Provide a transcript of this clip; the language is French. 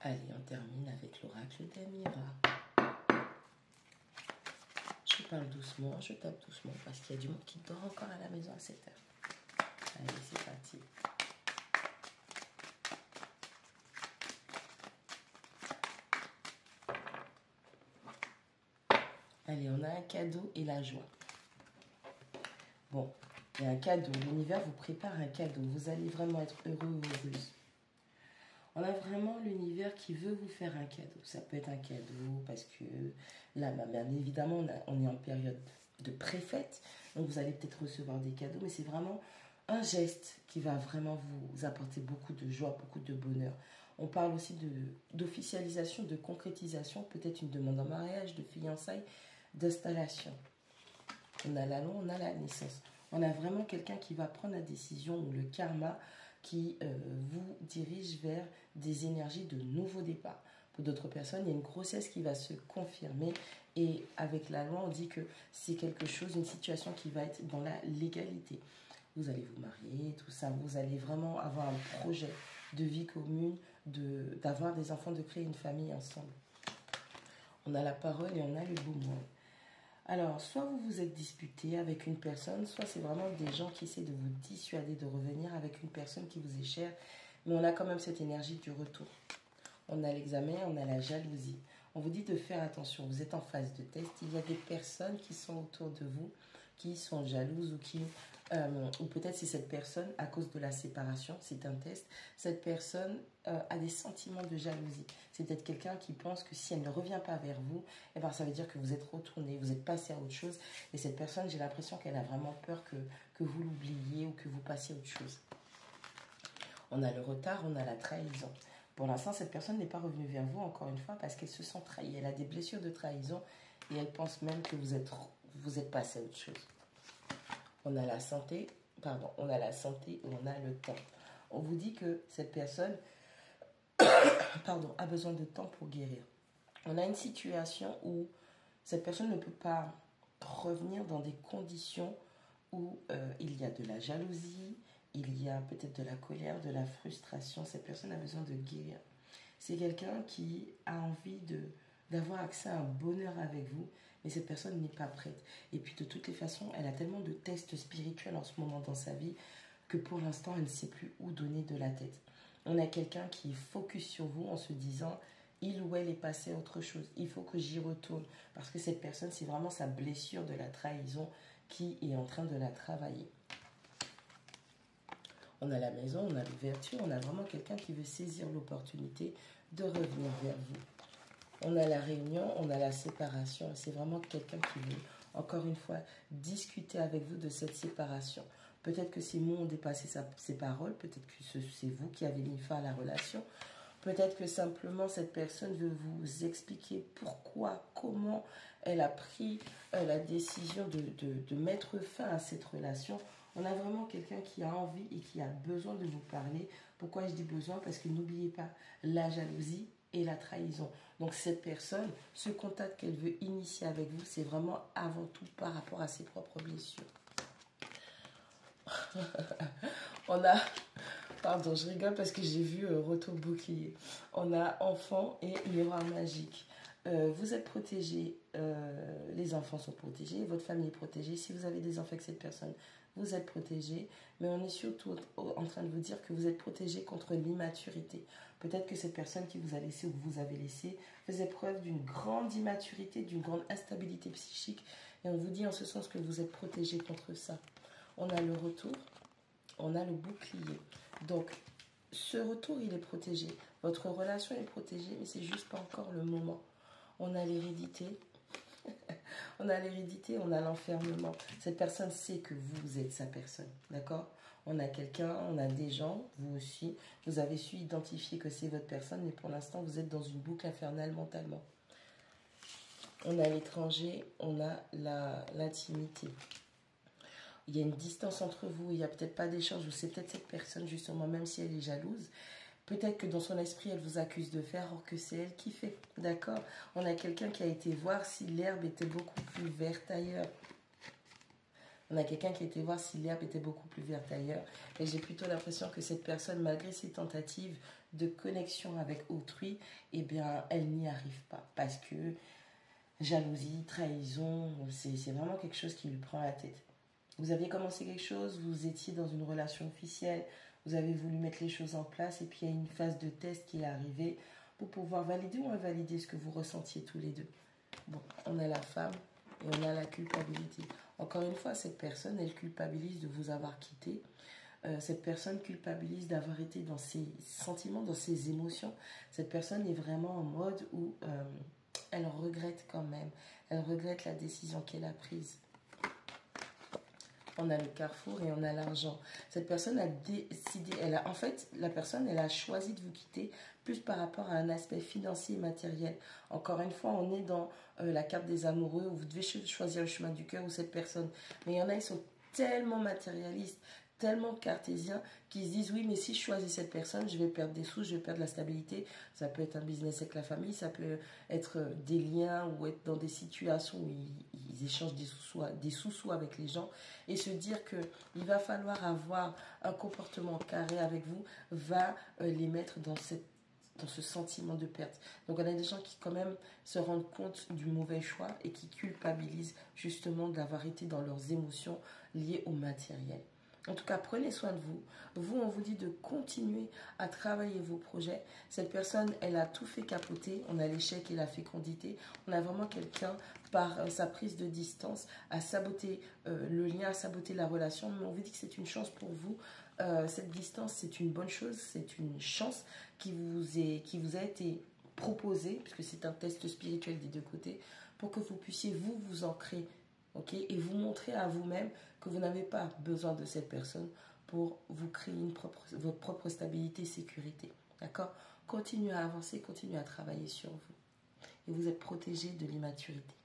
Allez, on termine avec l'oracle d'Amira. Je parle doucement, je tape doucement parce qu'il y a du monde qui dort encore à la maison à 7 heures. Allez, c'est parti. Allez, on a un cadeau et la joie. Bon, il y a un cadeau. L'univers vous prépare un cadeau. Vous allez vraiment être heureux ou heureuse. On a vraiment l'univers qui veut vous faire un cadeau. Ça peut être un cadeau parce que là, bien évidemment, on est en période de pré-fête. Donc, vous allez peut-être recevoir des cadeaux. Mais c'est vraiment un geste qui va vraiment vous apporter beaucoup de joie, beaucoup de bonheur. On parle aussi d'officialisation, de concrétisation. Peut-être une demande en mariage, de fiançailles, d'installation. On a la loi, on a la naissance. On a vraiment quelqu'un qui va prendre la décision ou le karma qui vous dirige vers des énergies de nouveau départ. Pour d'autres personnes, il y a une grossesse qui va se confirmer et avec la loi, on dit que c'est quelque chose, une situation qui va être dans la légalité. Vous allez vous marier, tout ça, vous allez vraiment avoir un projet de vie commune, d'avoir des enfants, de créer une famille ensemble. On a la parole et on a le beau mot. Alors, soit vous vous êtes disputé avec une personne, soit c'est vraiment des gens qui essaient de vous dissuader de revenir avec une personne qui vous est chère, mais on a quand même cette énergie du retour. On a l'examen, on a la jalousie. On vous dit de faire attention, vous êtes en phase de test, il y a des personnes qui sont autour de vous, qui sont jalouses ou peut-être c'est cette personne, à cause de la séparation, c'est un test, cette personne a des sentiments de jalousie. C'est peut-être quelqu'un qui pense que si elle ne revient pas vers vous, eh ben, ça veut dire que vous êtes retourné, vous êtes passé à autre chose. Et cette personne, j'ai l'impression qu'elle a vraiment peur que vous l'oubliez ou que vous passiez à autre chose. On a le retard, on a la trahison. Pour l'instant, cette personne n'est pas revenue vers vous, encore une fois, parce qu'elle se sent trahie. Elle a des blessures de trahison et elle pense même que vous êtes passé à autre chose. On a la santé, on a la santé et on a le temps. On vous dit que cette personne a besoin de temps pour guérir. On a une situation où cette personne ne peut pas revenir dans des conditions où il y a de la jalousie, il y a peut-être de la colère, de la frustration. Cette personne a besoin de guérir. C'est quelqu'un qui a envie d'avoir accès à un bonheur avec vous, mais cette personne n'est pas prête. Et puis de toutes les façons, elle a tellement de tests spirituels en ce moment dans sa vie que pour l'instant, elle ne sait plus où donner de la tête. On a quelqu'un qui est focus sur vous en se disant, il ou elle est passé à autre chose. Il faut que j'y retourne. Parce que cette personne, c'est vraiment sa blessure de la trahison qui est en train de la travailler. On a la maison, on a l'ouverture, on a vraiment quelqu'un qui veut saisir l'opportunité de revenir vers vous. On a la réunion, on a la séparation. C'est vraiment quelqu'un qui veut, encore une fois, discuter avec vous de cette séparation. Peut-être que ces mots ont dépassé ses paroles. Peut-être que c'est vous qui avez mis fin à la relation. Peut-être que simplement cette personne veut vous expliquer pourquoi, comment elle a pris la décision de mettre fin à cette relation. On a vraiment quelqu'un qui a envie et qui a besoin de vous parler. Pourquoi je dis besoin? Parce que n'oubliez pas la jalousie et la trahison. Donc cette personne, ce contact qu'elle veut initier avec vous, c'est vraiment avant tout par rapport à ses propres blessures. On a, pardon, je rigole parce que j'ai vu retour bouclier. On a enfant et miroir magique. Vous êtes protégés, les enfants sont protégés, votre famille est protégée. Si vous avez des enfants avec cette personne, vous êtes protégés. Mais on est surtout en train de vous dire que vous êtes protégés contre l'immaturité. Peut-être que cette personne qui vous a laissé ou que vous avez laissé faisait preuve d'une grande immaturité, d'une grande instabilité psychique. Et on vous dit en ce sens que vous êtes protégés contre ça. On a le retour, on a le bouclier. Donc, ce retour, il est protégé. Votre relation est protégée, mais c'est juste pas encore le moment. On a l'hérédité. On a l'hérédité, on a l'enfermement. Cette personne sait que vous êtes sa personne, d'accord? On a quelqu'un, on a des gens, vous aussi. Vous avez su identifier que c'est votre personne, mais pour l'instant, vous êtes dans une boucle infernale mentalement. On a l'étranger, on a l'intimité. Il y a une distance entre vous, il n'y a peut-être pas d'échange, ou c'est peut-être cette personne, justement, même si elle est jalouse, peut-être que dans son esprit, elle vous accuse de faire, alors que c'est elle qui fait, d'accord? On a quelqu'un qui a été voir si l'herbe était beaucoup plus verte ailleurs. On a quelqu'un qui a été voir si l'herbe était beaucoup plus verte ailleurs. Et j'ai plutôt l'impression que cette personne, malgré ses tentatives de connexion avec autrui, eh bien, elle n'y arrive pas. Parce que jalousie, trahison, c'est vraiment quelque chose qui lui prend la tête. Vous aviez commencé quelque chose, vous étiez dans une relation officielle, vous avez voulu mettre les choses en place et puis il y a une phase de test qui est arrivée pour pouvoir valider ou invalider ce que vous ressentiez tous les deux. Bon, on a la femme et on a la culpabilité. Encore une fois, cette personne, elle culpabilise de vous avoir quitté. Cette personne culpabilise d'avoir été dans ses sentiments, dans ses émotions. Cette personne est vraiment en mode où elle regrette quand même. Elle regrette la décision qu'elle a prise. On a le carrefour et on a l'argent. Cette personne a décidé, en fait, la personne, elle a choisi de vous quitter plus par rapport à un aspect financier et matériel. Encore une fois, on est dans la carte des amoureux où vous devez choisir le chemin du cœur ou cette personne. Mais il y en a, ils sont tellement matérialistes, tellement cartésiens qui se disent oui, mais si je choisis cette personne, je vais perdre des sous, je vais perdre la stabilité. Ça peut être un business avec la famille, ça peut être des liens ou être dans des situations où ils échangent des sous-sous avec les gens et se dire qu'il va falloir avoir un comportement carré avec vous va les mettre dans ce sentiment de perte. Donc on a des gens qui quand même se rendent compte du mauvais choix et qui culpabilisent justement d'avoir été dans leurs émotions liées au matériel. En tout cas, prenez soin de vous. Vous, on vous dit de continuer à travailler vos projets. Cette personne, elle a tout fait capoter. On a l'échec et la fécondité. On a vraiment quelqu'un, par sa prise de distance, à saboter le lien, à saboter la relation. Mais on vous dit que c'est une chance pour vous. Cette distance, c'est une bonne chose. C'est une chance qui vous a été proposée, puisque c'est un test spirituel des deux côtés, pour que vous puissiez vous ancrer. Okay, et vous montrer à vous-même que vous n'avez pas besoin de cette personne pour vous créer votre propre stabilité et sécurité. D'accord? Continuez à avancer, continuez à travailler sur vous. Et vous êtes protégé de l'immaturité.